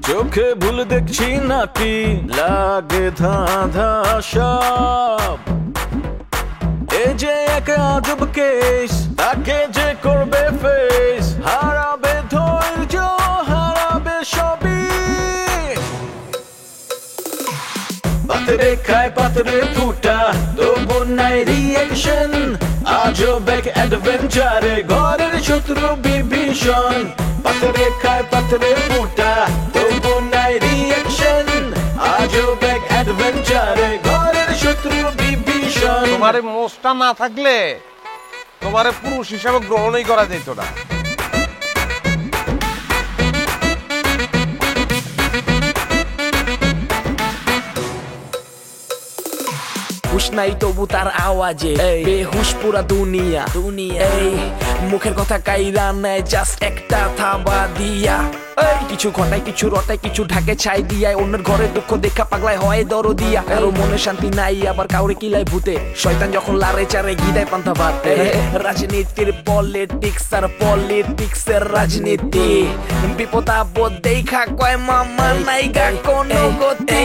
চোখে ভুল দেখছি নাকি লাগে ধাঁধা সব এই যে এক আজব কেস তাকে যে করবে ফেস হারাবে ধৈর্য হারাবে সবই পাতরে খায় পাতরে ফুটা তবু নাই রিয়েকশন আজব এক অ্যাডভেঞ্চারে ঘরের শত্রু বিভীষণ পাতরে খায় পাতরে ফুটা তবু নাই রিয়েকশন আজব এক অ্যাডভেঞ্চারে ঘরের শত্রু বিভীষণ তোমার মোষটা না থাকলে তোমার পুরুষ হিসাবে গ্রহণই করা যেত না হুশ নাই তবু তার আওয়াজে বেহুশ পুরা দুনিয়া এই মুখের কথা কাইরা নেয় জাস্ট একটা থাবা দিয়া কিছু ঘটায় কিছু রটায় কিছু ঢাকে ছাই দিয়ায় অন্যের ঘরে দুঃখ দেখা পাগলায় হয় দরদিয়া কারো মনে শান্তি নাই আবার কাউরে কিলায় ভূতে শয়তান যখন লারে চারে গিদায় পান্তা ভাতে রাজনীতির পলিটিক্স আর পলিটিক্সের রাজনীতি বিপদ আপদ দেখা কয় মামা নাইগা কোনো গতি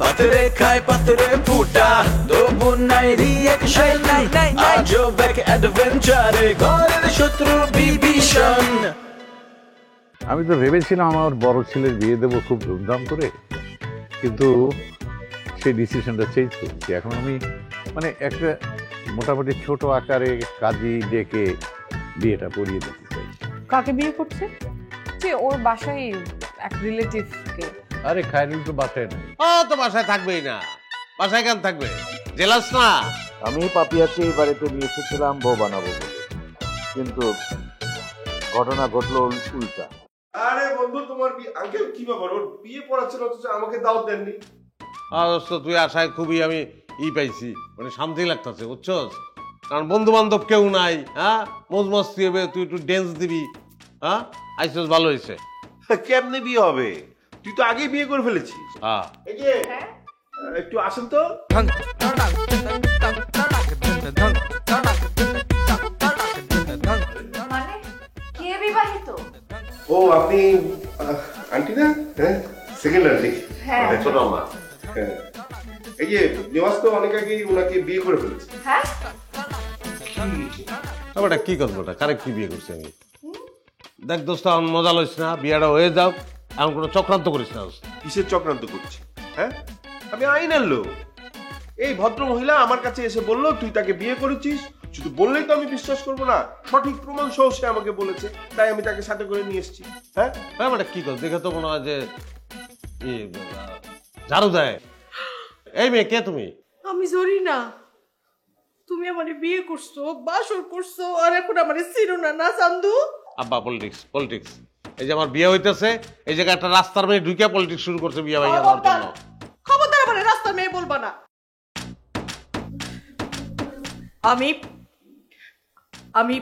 পাতরে খায় পাতরে ফুটা তবু নাই রিয়েকশন আজব এক অ্যাডভেঞ্চারে ঘরের শত্রু বিভীষণ আমি তো ভেবেছিলাম আমার বড় ছেলের বিয়ে দেবো খুব ধুমধাম করে কিন্তু সেই ডিসিশনটা চেঞ্জ করেছি এখন আমি মানে একটা মোটামুটি ছোট আকারে কাজী ডেকে বিয়েটা পড়িয়ে দিতে চাই কাকে বিয়ে করছে যে ওর বাসায় এক রিলেটিভকে আরে খায়রুল তো বাসায় নাই তো বাসায় থাকবেই না বাসায় কেন থাকবে জেলাস না আমি পাপিয়াকে এই বাড়িতে নিয়ে এসেছিলাম বউ বানাবো বলে কিন্তু ঘটনা ঘটলো উল্টা আরে বন্ধু তোমার আঙ্কেল কি ব্যাপার ওর বিয়ে পড়াচ্ছিল অথচ আমাকে দাওয়াত দেননি অবশ্য তুই আশায় খুবই আমি পাইছি মানে শান্তি লাগতেছে বুঝছস কারণ বন্ধু বান্ধব কেউ নাই হ্যাঁ মজ মস্তি হবে তুই একটু ড্যান্স দিবি হ্যাঁ আইসস ভালো হয়েছে কেমনে বিয়ে হবে তুই তো আগেই বিয়ে করে ফেলেছিস হ্যাঁ এই যে একটু আসেন তো মানে কে বিবাহিত ও আপনি আন্টি না হ্যাঁ সেকেন্ড আন্টি হ্যাঁ ছোট মা হ্যাঁ এই যে নেওয়াজ তো অনেক আগেই ওনাকে বিয়ে করে ফেলেছে হ্যাঁ এটা কি করবো ওটা কারেক্ট কি বিয়ে করছি আমি দেখ দোস্ত আমার মজা লইস না বিয়েটা হয়ে যাও এমন কোনো চক্রান্ত করিস না কিসের চক্রান্ত করছি হ্যাঁ আমি আইনের লোক এই ভদ্র মহিলা আমার কাছে এসে বললো তুই তাকে বিয়ে করেছিস শুধু বললেই তো আমি বিশ্বাস করবো না সঠিক প্রমাণ সহ সে আমাকে বলেছে তাই আমি তাকে সাথে করে নিয়ে এসেছি হ্যাঁ এটা কি কর দেখে তো মনে হয় যে ঝাড়ু দেয় এই মেয়ে কে তুমি আমি জরি না তুমি আমারে বিয়ে করছো বাসর করছো আর এখন আমারে চিনো না না চান্দু আব্বা পলিটিক্স এই যে আমার বিয়ে হইতেছে এই জায়গায় একটা রাস্তার মেয়ে ঢুকে পলিটিক্স শুরু করছে বিয়ে ভাইয়া দেওয়ার জন্য খবরদার আমারে রাস্তার মেয়ে বলবা না আমি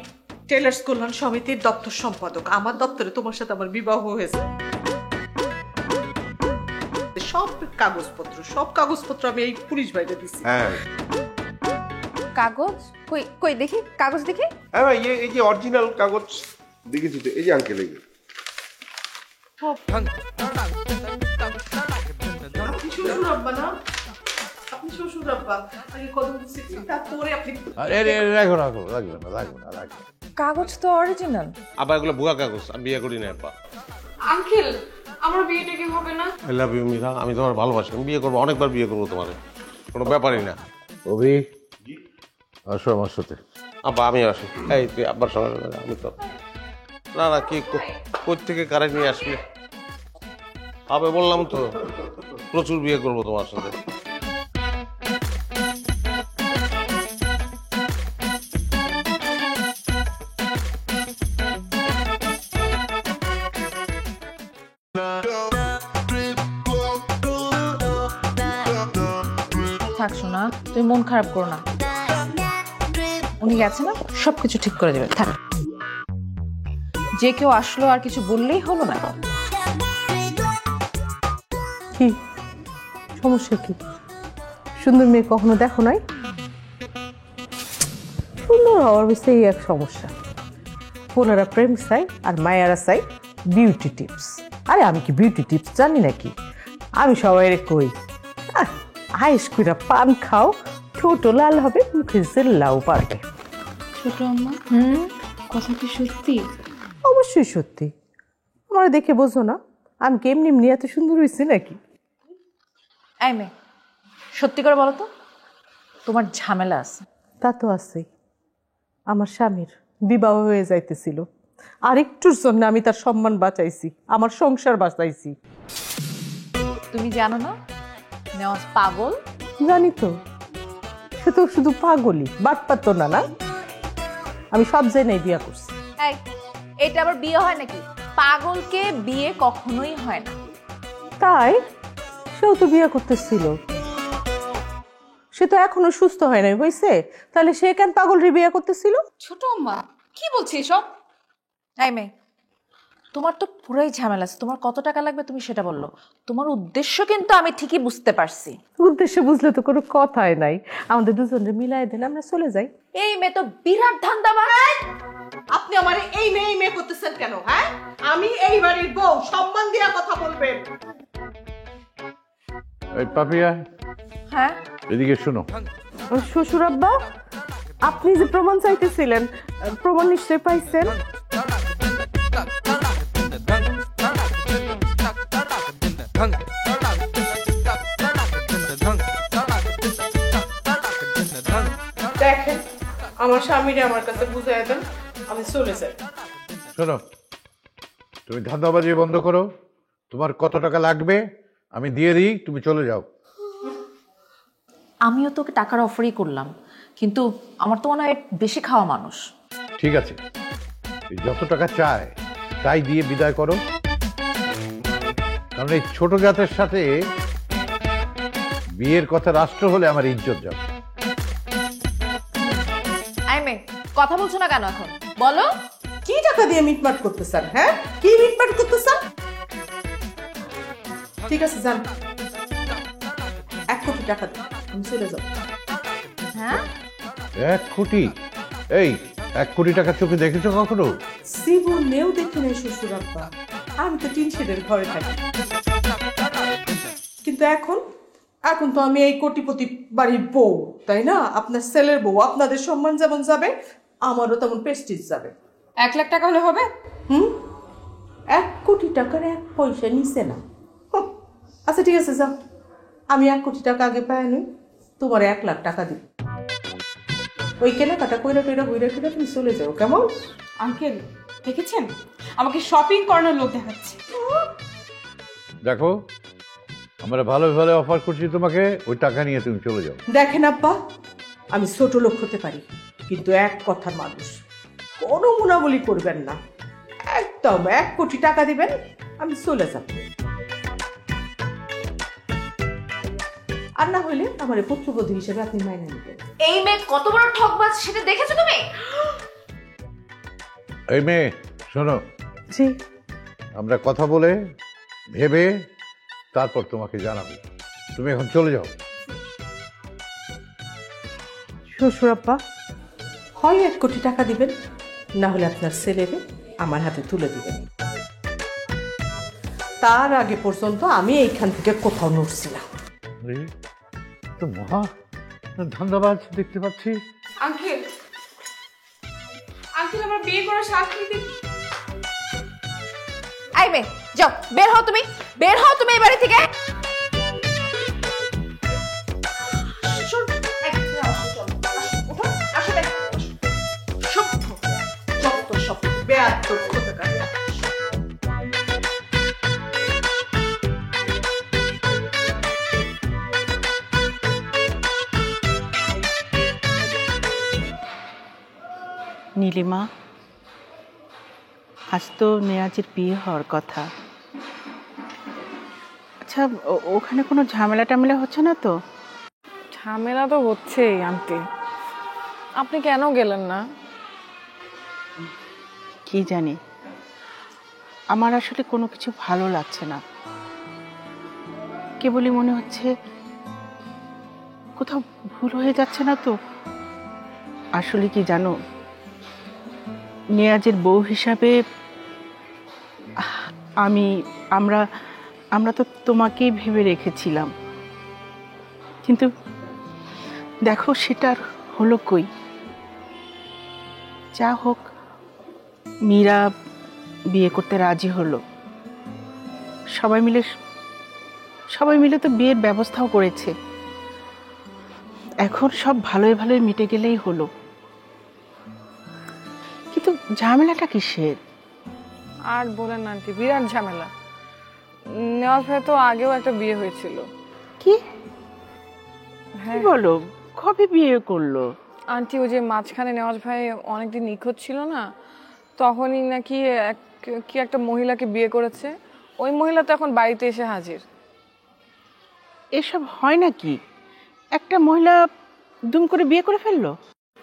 টেলার্স কল্যাণ সমিতির দপ্তর সম্পাদক আমার দপ্তরে তোমার সাথে আমার বিবাহ হয়েছে সব কাগজপত্র আমি এই পুলিশ বাইরে দিচ্ছি হ্যাঁ কাগজ কই কই দেখি কাগজ দেখি হ্যাঁ ভাই এই যে অরিজিনাল কাগজ দেখেছি তো এই যে আঙ্কেল এই আপনি শ্বশুর আব্বা না আপনি শ্বশুর আব্বা আগে কত বলছি তারপরে আপনি রাখো লাগবে না কাগজ তো অরিজিনাল আবার এগুলো ভুয়া কাগজ আমি বিয়ে করি না আব্বা আঙ্কেল আমার বিয়েটা কি হবে না আই লাভ ইউ মিরা আমি তোমার ভালোবাসি আমি বিয়ে করবো অনেকবার বিয়ে করবো তোমার কোনো ব্যাপারই না অভি আসো আমার সাথে আব্বা আমি আসি এই তুই আব্বার সঙ্গে আমি তো না কি কোথ থেকে কারেন্ট নিয়ে আসলে আবে বললাম তো প্রচুর বিয়ে করবো তোমার সাথে থাক শোনা তুমি মন খারাপ করো না উনি গেছে না সবকিছু ঠিক করে দেবে থাক যে কেউ আসলো আর কিছু বললেই হলো না কি সমস্যা কি সুন্দর মেয়ে কখনো দেখো নাই সুন্দর হওয়ার বিষয়ে এক সমস্যা বোনেরা প্রেম চাই আর মায়েরা চাই বিউটি টিপস। আরে আমি কি বিউটি টিপস জানি নাকি? আমি সবাই কই আইস কইরা পান খাও, ঠোঁটো লাল হবে, মুখে জেল্লাও পারবে। ছোট আম্মা, কথা কি সত্যি? অবশ্যই সত্যি। আমার দেখে বোঝো না আমি কি এমনি এমনি এত সুন্দর হয়েছি নাকি? এই মেয়ে, সত্যি করে বলো তো, তোমার ঝামেলা আছে? তা তো আছে। আমার স্বামীর বিবাহ হয়ে যাইতেছিল, আরেকটুর জন্য আমি তার সম্মান বাঁচাইছি, আমার সংসার বাঁচাইছি। তুমি জানো না নেওয়াজ পাগল? জানি তো, সে তো শুধু পাগলই, বাটপার তো না। না, আমি সব জেনেই বিয়া করছি। এই, এটা আবার বিয়ে হয় নাকি? পাগলকে বিয়ে কখনোই হয় না। তাই সেও তো বিয়ে করতেছিল, সে তো এখনো সুস্থ হয় নাই, হয়েছে? তাহলে সে কেন পাগলরে বিয়ে করতেছিল? ছোট আম্মা কি বলছি এসব? এই মেয়ে, তোমার তো পুরাই ঝামেলা আছে। তোমার কত টাকা লাগবে তুমি সেটা বললো। তোমার উদ্দেশ্য কিন্তু আমি ঠিকই বুঝতে পারছি। উদ্দেশ্য বুঝলে তো কোনো কথাই নাই, আমাদের দুজনে মিলাই দেন, আমরা চলে যাই। এই মেয়ে তো বিরাট ধান্দাবাজ। আপনি আমার এই মেয়ে করতেছেন কেন? হ্যাঁ, আমি এই বাড়ির বউ, সম্মান দিয়ে কথা বলবেন। এই পাপিয়া, হ্যাঁ, এদিকে শোনো। শ্বশুর আব্বা, আপনি যে প্রমাণ চাইতেছিলেন, প্রমাণ নিশ্চয় পাইছেন। দেখেন, আমার স্বামীরে আমার কাছে বুঝাই দেন, আমি চলে যাই। শোনো, তুমি ধান্দাবাজি বন্ধ করো। তোমার কত টাকা লাগবে আমি দিয়ে দিই, তুমি চলে যাও। আমিও তোকে টাকার অফারই করলাম, কিন্তু আমার তো মনে হয় বেশি খাওয়া মানুষ। ঠিক আছে, যত টাকা চায় তাই দিয়ে বিদায় করো, কারণ এই ছোট জাতের সাথে বিয়ের কথা রাষ্ট্র হলে আমার ইজ্জত যাবে। আই মে, কথা বলছো না কেন এখন? বলো, কি টাকা দিয়ে মিটমাট করতেছেন? হ্যাঁ, কি মিটমাট করতেছেন? ঠিক আছে, যান, 1 কোটি টাকা দিন, আমি চলে যাব। হ্যাঁ 1 কোটি? এই 1 কোটি টাকা চোখে দেখেছো কখনো? জীবনেও দেখি নাই শ্বশুর আব্বা, আমি তো টিন শেডের ঘরে থাকি। কিন্তু এখন তো আমি এই কোটিপতি বাড়ির বউ, তাই না? আপনার ছেলের বউ, আপনাদের সম্মান যেমন যাবে আমারও তেমন প্রেস্টিজ যাবে। 1 লাখ টাকা হলে হবে? 1 কোটি টাকার 1 পয়সা নিছে না। আচ্ছা ঠিক আছে, যাও, আমি 1 কোটি টাকা আগে পাই নই, তোমার 1 লাখ টাকা দিব। ওই কেনাকাটা কইরা ঘুরে তুমি চলে যাও, কেমন? আঙ্কেল দেখেছেন, আমাকে শপিং করানোর লোক দেখাচ্ছে। দেখো, আমরা ভালো ভালো অফার করছি তোমাকে, ওই টাকা নিয়ে তুমি চলে যাও। দেখেন আব্বা, আমি ছোট লোক হতে পারি, কিন্তু এক কথার মানুষ, কোনো মুনাবলি করবেন না, একদম 1 কোটি টাকা দিবেন, আমি চলে যাব। আর না হইলে আমার পুত্রবধূ হিসেবে আপনি মাইনে নেবেন। এই মেয়ে কত বড় ঠকবাজ সেটা দেখেছো তুমি? এই মেয়ে শোনো, জি, আমরা কথা বলে ভেবে তারপর তোমাকে জানাবো, তুমি এখন চলে যাও। শ্বশুর আব্বা, হয় 1 কোটি টাকা দিবেন, না হলে আপনার ছেলেরে আমার হাতে তুলে দিবেন। তার আগে পর্যন্ত আমি এইখান থেকে কোথাও নড়ছি না। তো মহা ধান্দাবাজ দেখতে পাচ্ছি। আঙ্কেল আমার বিয়ে করার সাহস নেই। আই মে, যাও, বের হও তুমি, বের হও তুমি এই বাড়ি থেকে। নীলিমা, আজ তো নেয়াজের বিয়ে হওয়ার কথা। আচ্ছা, ওখানে কোনো ঝামেলা টামেলা হচ্ছে না তো? ঝামেলা তো হচ্ছেই আন্টি, আপনি কেন গেলেন না? কি জানি, আমার আসলে কোনো কিছু ভালো লাগছে না। কেবলই মনে হচ্ছে কোথাও ভুল হয়ে যাচ্ছে না তো। আসলে কি জানো, নেয়াজের বউ হিসাবে আমরা আমরা তো তোমাকেই ভেবে রেখেছিলাম, কিন্তু দেখো সেটার হলো কই। যা হোক, মীরা বিয়ে করতে রাজি হলো। সবাই মিলে তো বিয়ের ব্যবস্থাও করেছে। এখন সব ভালোই ভালোই মিটে গেলেই হলো। কিন্তু ঝামেলাটা কিসের? আর বলেন না আন্টি, বিরাট ঝামেলা। নেওয়াজ ভাই তো আগেও একটা বিয়ে হয়েছিল। কি হ্যাঁ বলো, কবে বিয়ে করলো? আন্টি ওই যে মাঝখানে নেওয়াজ ভাই অনেকদিন নিখোঁজ ছিল না, তখনই নাকি কি একটা মহিলাকে বিয়ে করেছে। ওই মহিলা তো এখন বাড়িতে এসে হাজির। এসব হয় নাকি? একটা মহিলা দুম করে বিয়ে করে ফেললো?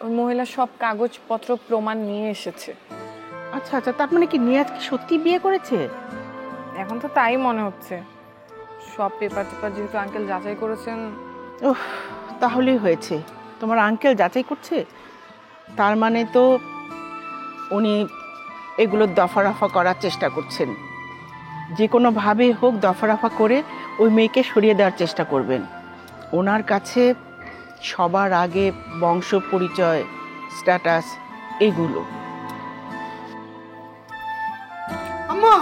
ওই মহিলা সব কাগজপত্র প্রমাণ নিয়ে এসেছে। আচ্ছা আচ্ছা, তার মানে কি নিয়াজ কি সত্যি বিয়ে করেছে? এখন তো তাই মনে হচ্ছে। সব পেপার যেহেতু আঙ্কেল যাচাই করেছেন। ওহ, তাহলেই হয়েছে। তোমার আঙ্কেল যাচাই করছে, তার মানে তো উনি এগুলো দফারফা করার চেষ্টা করছেন। যে কোনোভাবে হোক দফারফা করে ওই মেয়েকে সরিয়ে দেওয়ার চেষ্টা করবেন। ওনার কাছে সবার আগে বংশ পরিচয়, স্ট্যাটাস এগুলো। আম্মা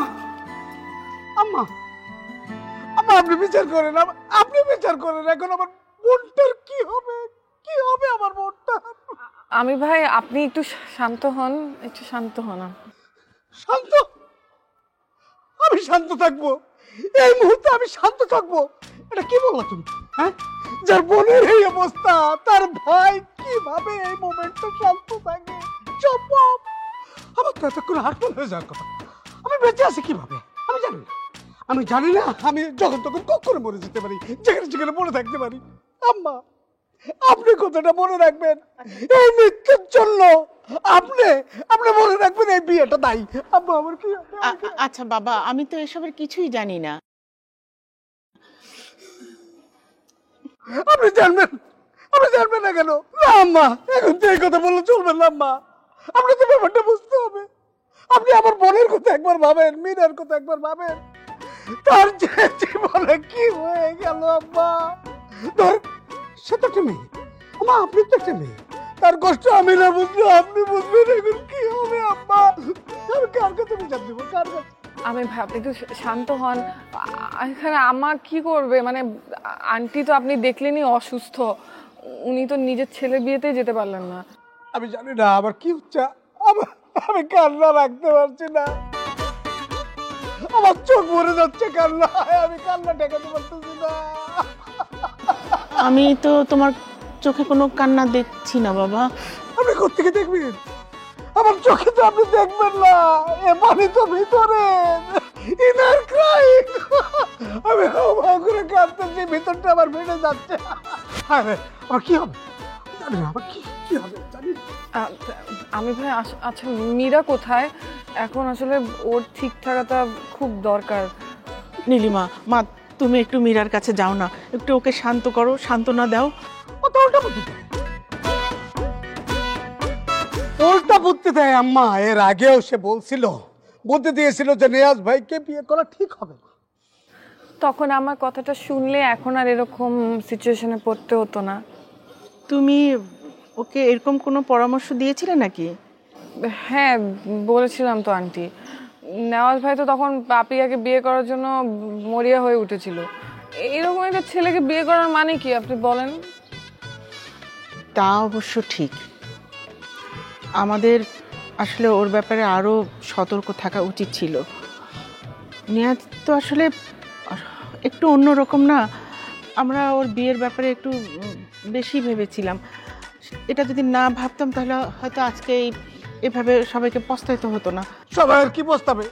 আম্মা আম্মা, আপনি বিচার করেন, আপনি বিচার করেন। এখন আমার বোনটার কি হবে, কি হবে আমার বোনটা? আমি ভাই, আপনি একটু শান্ত হন, একটু শান্ত হন। শান্ত? আমি শান্ত থাকবো? এই মুহূর্তে আমি শান্ত থাকবো? এটা কি বললা তুমি? হ্যাঁ, যার বোনের এই অবস্থা, তার ভাই কিভাবে এই মোমেন্টে শান্ত থাকে সম্ভব? আমার তো এতক্ষণ হার্টফেল হয়ে যাওয়ার কথা। আমি বেঁচে আছি কিভাবে আমি জানি না। আমি যখন তখন কখনো মরে যেতে পারি, যেখানে মরে থাকতে পারি। আম্মা, আপনি কথাটা মনে রাখবেন। এই মৃত্যুর জন্য আপনি মনে রাখবেন এই বিয়েটা দায়ী। আম্মা, আমার কি? আচ্ছা বাবা, আমি তো এসবের কিছুই জানি না। আপনি জানবেন না কেন? না আম্মা, এখন তো এই কথা বললে চলবে না আম্মা। আপনি তো ব্যাপারটা বুঝতে হবে। আপনি আমার বোনের কথা একবার ভাবেন, মীরার কথা একবার ভাবেন। তার জীবনে কি হয়ে গেল আম্মা। ধর, সে তো একটা মেয়ে আম্মা, আপনি তো একটা মেয়ে। তার কষ্ট আমি না বুঝলে আপনি বুঝবেন। এখন কি হবে আম্মা? আমি কার কাছে বিচার দেবো, কার কাছে? আমি ভাই, আপনি একটু শান্ত হন। এখানে আমা কি করবে? মানে আন্টি তো আপনি দেখলেনই অসুস্থ, উনি তো নিজের ছেলের বিয়েতেই যেতে পারলেন না। আমি জানি না আবার কি হচ্ছে। আমি কান্না রাখতে পারছি না, আমার চোখ ভরে যাচ্ছে কান্না। আমি কান্না ঠেকাতে পারতেছি না। আমি তো তোমার চোখে কোনো কান্না দেখছি না বাবা। আপনি কোত্থেকে দেখবেন? আমার চোখে তো আপনি দেখবেন না, এ পানি তো ভিতরে। Inner Cry. আমি হাওয়া করে কাঁদতেছি, ভিতরটা আমার ভেঙে যাচ্ছে। আরে আমার কি হবে জানি না, আমার কি হবে জানি না। আমি ভাই, আচ্ছা মীরা কোথায় এখন? আসলে ওর ঠিক থাকাটা খুব দরকার। নীলিমা মা, তুমি একটু মীরার কাছে যাও না, একটু ওকে শান্ত করো, সান্ত্বনা দাও। উল্টা বুদ্ধি দেয় আম্মা। এর আগেও সে বলতে দিয়েছিল যে নেয়াজ ভাইকে বিয়ে করা ঠিক হবে না। তখন আমার কথাটা শুনলে এখন আর এরকম সিচুয়েশনে পড়তে হতো না। তুমি ওকে এরকম কোনো পরামর্শ দিয়েছিলে নাকি? হ্যাঁ, বলেছিলাম তো আন্টি। নেওয়াজ ভাই তো তখন পাপিয়াকে বিয়ে করার জন্য মরিয়া হয়ে উঠেছিল। এরকম একটা ছেলেকে বিয়ে করার মানে কি আপনি বলেন? তা অবশ্য ঠিক। আমাদের আসলে ওর ব্যাপারে আরো সতর্ক থাকা উচিত ছিল। নিয়াজ তো আসলে একটু অন্যরকম না, আমরা ওর বিয়ের ব্যাপারে একটু বেশি ভেবেছিলাম। এটা যদি না ভাবতাম তাহলে হয়তো আজকে এভাবে সবাইকে পস্তাইতে হতো না। সবাই আর কি পস্তাবে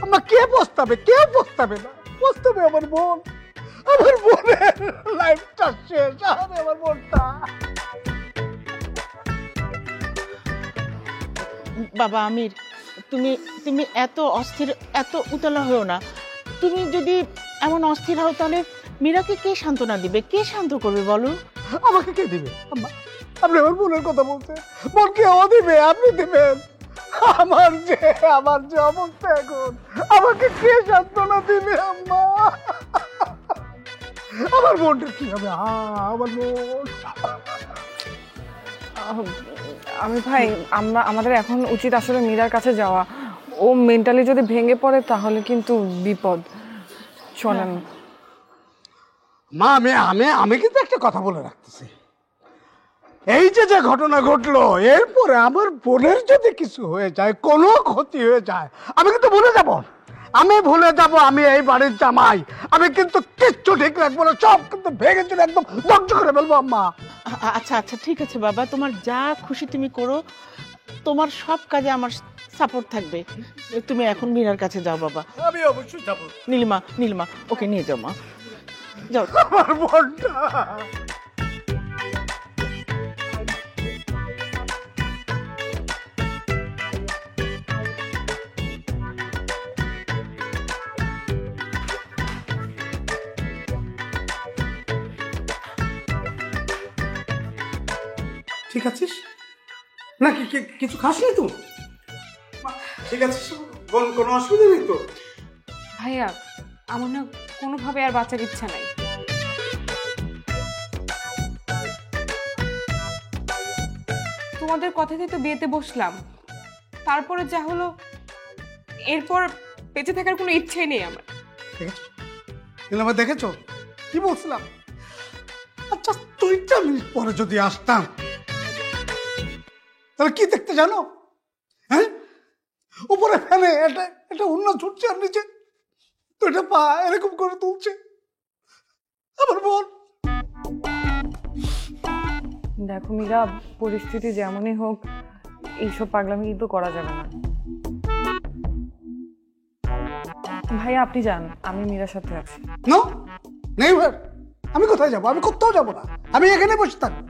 আম্মা? কে পস্তাবে? কেউ পস্তাবে না। পস্তাবে আমার বোন। আমার বোনের লাইফটা শেষ। আমার বোনটা। বাবা আমির, তুমি এত অস্থির, এত উতলা হও না। তুমি যদি এমন অস্থির হও তাহলে মীরাকে কে সান্ত্বনা দিবে, কে শান্ত করবে বলো? আমাকে কে দিবে আম্মা? আপনি আমার বোনের কথা বলছেন। বোনকে ও দিবে, আপনি দিবেন? আমার যে অবস্থা এখন, আমাকে কে সান্ত্বনা দিবে আম্মা? আমার বোনটা কি হবে? আমার বোন। আমি ভাই আমাদের এখন উচিত আসলে মীরার কাছে যাওয়া। ও মেন্টালি যদি ভেঙে পড়ে তাহলে কিন্তু বিপদ। চলেন। মা, আমি কিন্তু একটা কথা বলে রাখতেছি, এই যে ঘটনা ঘটলো, এরপরে আমার বোনের যদি কিছু হয়ে যায়, কোনো ক্ষতি হয়ে যায়, আমি কিন্তু ভুলে যাব। আমি এই বাড়ির জামাই, আমি কিন্তু কিচ্ছু ঠিক রাখবো না, সব কিন্তু ভেঙে চলে একদম ধ্বংস করে ফেলবো আম্মা। আচ্ছা আচ্ছা, ঠিক আছে বাবা, তোমার যা খুশি তুমি করো, তোমার সব কাজে আমার সাপোর্ট থাকবে। তুমি এখন মীরার কাছে যাও বাবা। আমি অবশ্যই যাবো। নীলিমা ওকে নিয়ে যাও মা, যাও। আমার বোনটা। ঠিক আছিস নাকি? কিছু খাসনি তো? ঠিক আছিস? কোনো অসুবিধা নেই তো? ভাইয়া, আমার না কোনোভাবে আর বাঁচার ইচ্ছা নাই। তোমাদের কথাতেই তো বিয়েতে বসলাম, তারপরে যা হলো, এরপর বেঁচে থাকার কোনো ইচ্ছাই নেই আমার। নীলিমা, দেখেছো কি বলছিলাম? আচ্ছা, 2টা মিনিট পরে যদি আসতাম তাহলে কি দেখতে জানো? হ্যাঁ, উপরে ফেলে এটা অন্য ছুটছে, আর নিচে 2টা পা এরকম করে তুলছে আমার বোন। দেখো মীরা, পরিস্থিতি যেমনই হোক, এইসব পাগলামি কিন্তু করা যাবে না। ভাইয়া আপনি যান, আমি মীরার সাথে আছি। নেইভার, আমি কোথায় যাবো? আমি কোথাও যাবো না, আমি এখানে বসে থাকবো।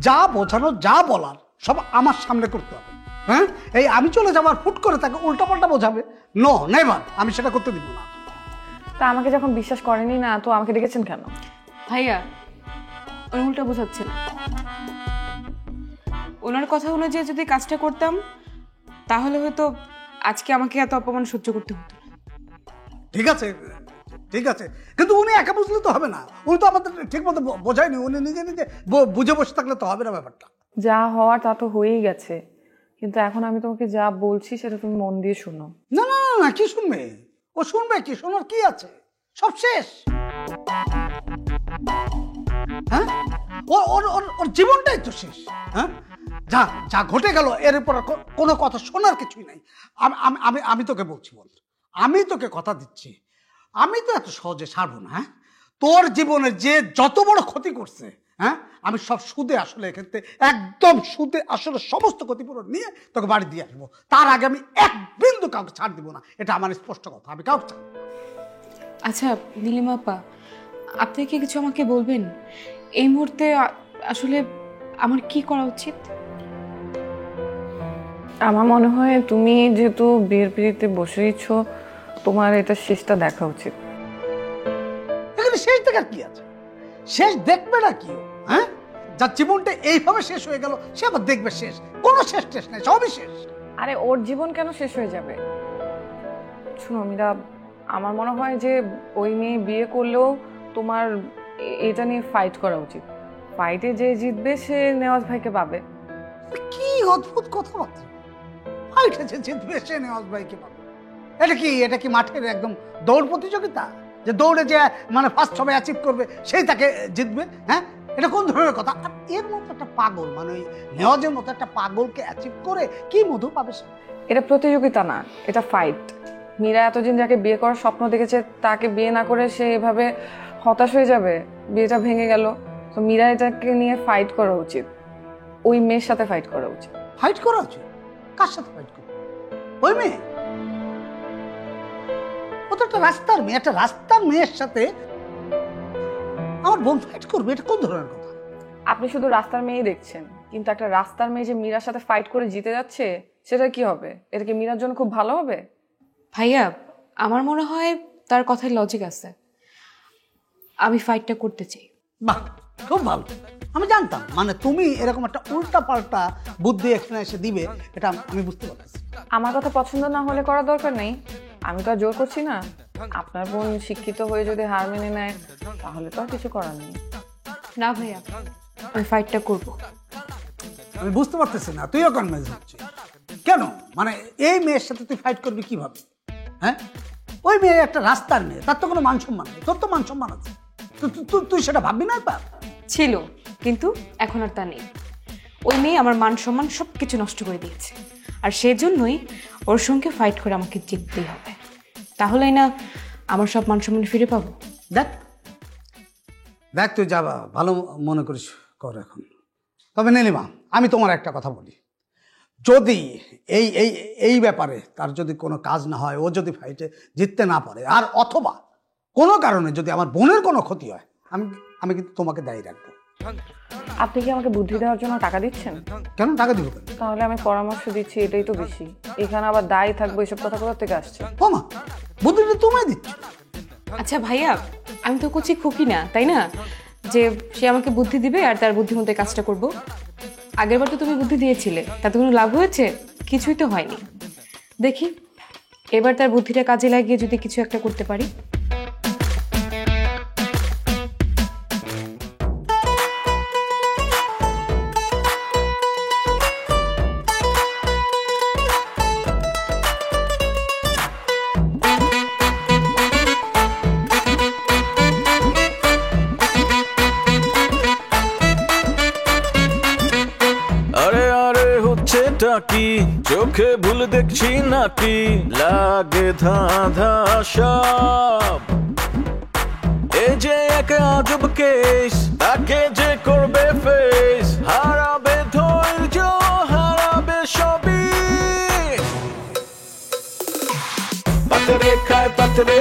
যা বোঝানো, যা বলার সব আমার সামনে করতে হবে। হ্যাঁ, এই আমি চলে যাবো আর ফুট করে তাকে উল্টাপাল্টা বোঝাবে? নেইভার, আমি সেটা করতে দিব না। তা আমাকে যখন বিশ্বাস করেনি না, তো আমাকে ডেকেছেন কেন? ভাইয়া, ওই উল্টা বোঝাচ্ছে না। ওনার কথা অনুযায়ী যদি কাজটা করতাম, তাহলে হয়তো আজকে আমাকে এত অপমান সহ্য করতে হতো না। ঠিক আছে, কিন্তু উনি একা বুঝলে তো হবে না। উনি তো আমাদের ঠিক মতো বোঝায়নি। উনি নিজে বুঝে বসে থাকলে তো হবে না ব্যাপারটা। যা হওয়ার তা তো হয়েই গেছে, কিন্তু এখন আমি তোমাকে যা বলছি সেটা তুমি মন দিয়ে শোনো। না, কি শুনবে? ও শুনবে কি? শোনার কি আছে? সব শেষ। হ্যাঁ, ওর জীবনটাই তো শেষ। হ্যাঁ, যা ঘটে গেল, এর উপর কোনো কথা শোনার কিছুই নাই। আমি তোকে বলছি, বল, আমি তোকে কথা দিচ্ছি, আমি তো এত সহজে ছাড়বো না। হ্যাঁ, তোর জীবনে যে যত বড় ক্ষতি করছে, হ্যাঁ, আমি সব সুদে আসলে এক্ষেত্রে একদম সুদে আসলে সমস্ত ক্ষতিপূরণ নিয়ে তোকে বাড়ি দিয়ে আসবো। তার আগে আমি এক বিন্দু কাউকে ছাড় দিব না, এটা আমার স্পষ্ট কথা। আমি কাউকে ছাড়ব। আচ্ছা নীলিমা আপা, আপনি কি কিছু আমাকে বলবেন? এই মুহূর্তে আসলে আমার কি করা উচিত? আমার মনে হয় তুমি যেহেতু বিয়ের পিড়িতে বসেইছ, তোমার এটা শেষটা দেখা উচিত। এখানে শেষ দেখার কি আছে? শেষ দেখবে না কি? হ্যাঁ, যার জীবনটা এইভাবে শেষ হয়ে গেল, সে আবার দেখবে শেষ? কোনো শেষ নেই, সবই শেষ। আরে ওর জীবন কেন শেষ হয়ে যাবে? শুনো মীরা, আমার মনে হয় যে ওই মেয়ে বিয়ে করলেও তোমার এটা নিয়ে ফাইট করা উচিত। ফাইটে যে জিতবে সে নেওয়াজ ভাইকে পাবে। কি অদ্ভুত কথাবার্তা! ফাইটে যে জিতবে সে নেওয়াজ ভাইকে পাবে? এটা কি মাঠের একদম দৌড় প্রতিযোগিতা, যে দৌড়ে যে মানে ফার্স্ট সবাই অ্যাচিভ করবে সেই তাকে জিতবে? হ্যাঁ, এটা কোন ধরনের কথা? আর এর মতো একটা পাগল, মানে ওই নেওয়াজের মতো একটা পাগলকে অ্যাচিভ করে কি মধু পাবে সে? এটা প্রতিযোগিতা না, এটা ফাইট। মীরা এতদিন যাকে বিয়ে করার স্বপ্ন দেখেছে, তাকে বিয়ে না করে সে এভাবে হতাশ হয়ে যাবে, বিয়েটা ভেঙে গেল। তো মীরা এটাকে নিয়ে ফাইট করা উচিত, ওই মেয়ের সাথে ফাইট করা উচিত। ফাইট করা উচিত? কার সাথে ফাইট করবে? ওই মেয়ে? ও তো একটা রাস্তার মেয়ে, একটা রাস্তার মেয়ের সাথে আমার বোন ফাইট করবে? এটা কোন ধরনের কথা? আপনি শুধু রাস্তার মেয়েই দেখছেন, কিন্তু একটা রাস্তার মেয়ে যে মীরার সাথে ফাইট করে জিতে যাচ্ছে, সেটা কি হবে? এটা কি মীরার জন্য খুব ভালো হবে? ভাইয়া, আমার মনে হয় তার কথায় লজিক আছে। আমি ফাইটটা করতে চাই। খুব ভালো। আমি জানতাম মানে তুমি এরকম একটা উল্টা পাল্টা বুদ্ধি এখানে এসে দিবে, এটা আমি বুঝতে পারছি। আমার কথা পছন্দ না হলে করা দরকার নেই, আমি তো আর জোর করছি না। আপনার বোন শিক্ষিত হয়ে যদি হার মেনে নেয় তাহলে তো আর কিছু করার নেই। না ভাইয়া, আমি ফাইটটা করবো। আমি বুঝতে পারতেছি না, তুইও কনভিন্স হচ্ছিস কেন? মানে এই মেয়ের সাথে তুই ফাইট করবি কিভাবে? হ্যাঁ, ওই মেয়ে একটা রাস্তার মেয়ে, তার তো কোনো মান সম্মান নেই, তোর তো মান সম্মান আছে, তুই সেটা ভাববি না? ছিল, কিন্তু এখন আর তা নেই। ওই মেয়ে আমার মান সম্মান সব কিছু নষ্ট করে দিয়েছে, আর সেজন্যই ওর সঙ্গে ফাইট করে আমাকে জিততেই হবে, তাহলেই না আমার সব মান সম্মান ফিরে পাবো। দেখ দেখ তুই যাবা ভালো মনে করিস কর এখন। তবে নীলিমা, আমি তোমার একটা কথা বলি, যদি এই এই এই ব্যাপারে তার যদি কোনো কাজ না হয়, ও যদি ফাইটে জিততে না পারে, আর অথবা কোনো কারণে যদি আমার বোনের কোনো ক্ষতি হয়, আমি কিন্তু তোমাকে দায়ী রাখবো। আপনি কি আমাকে বুদ্ধি দেওয়ার জন্য টাকা দিচ্ছেন? কেন টাকা দিব? তাহলে আমি পরামর্শ দিচ্ছি, এটাই তো বেশি। এখানে আবার দায়ী থাকবো, এসব কথা কোথা থেকে আসছে? ও মা, বুদ্ধিটা তোমায় দিচ্ছ। আচ্ছা ভাইয়া, আমি তো কচি খুকি না, তাই না যে সে আমাকে বুদ্ধি দিবে আর তার বুদ্ধিমতো কাজটা করব? আগেরবার তো তুমি বুদ্ধি দিয়েছিলে, তাতে কোনো লাভ হয়েছে? কিছুই তো হয়নি। দেখি এবার তার বুদ্ধিটা কাজে লাগিয়ে যদি কিছু একটা করতে পারি। কি চোখে ভুল দেখছি নাকি, লাগে ধাঁধা সব। এ যে এক আজব কেস, তাকে যে করবে ফেস, হারাবে ধৈর্য, হারাবে সবই। পাতরে খায় পাতরে